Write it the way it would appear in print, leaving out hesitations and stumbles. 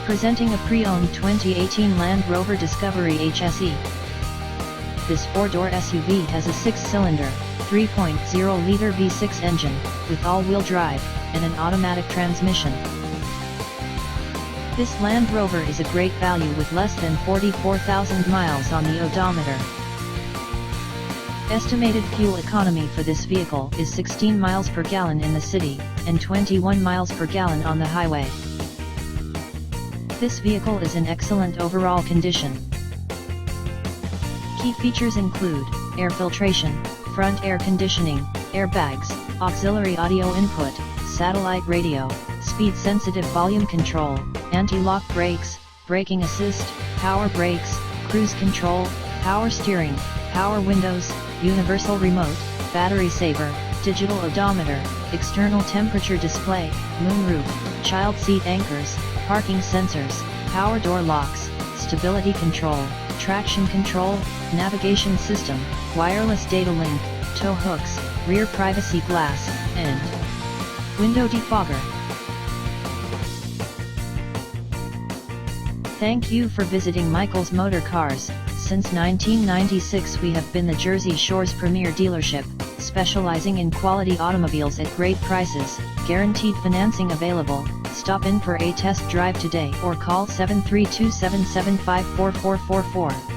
Presenting a pre-owned 2018 Land Rover Discovery HSE. This 4-door SUV has a 6-cylinder, 3.0-liter V6 engine, with all-wheel drive, and an automatic transmission. This Land Rover is a great value with less than 44,000 miles on the odometer. Estimated fuel economy for this vehicle is 16 miles per gallon in the city, and 21 miles per gallon on the highway. This vehicle is in excellent overall condition. Key features include air filtration, front air conditioning, airbags, auxiliary audio input, satellite radio, speed-sensitive volume control, anti-lock brakes, braking assist, power brakes, cruise control, power steering, power windows, universal remote, battery saver, digital odometer, external temperature display, moonroof, child seat anchors, parking sensors, power door locks, stability control, traction control, navigation system, wireless data link, tow hooks, rear privacy glass, and window defogger. Thank you for visiting Michael's Motorcars. Since 1996 we have been the Jersey Shore's premier dealership, specializing in quality automobiles at great prices, guaranteed financing available. Stop in for a test drive today or call 732-775-4444.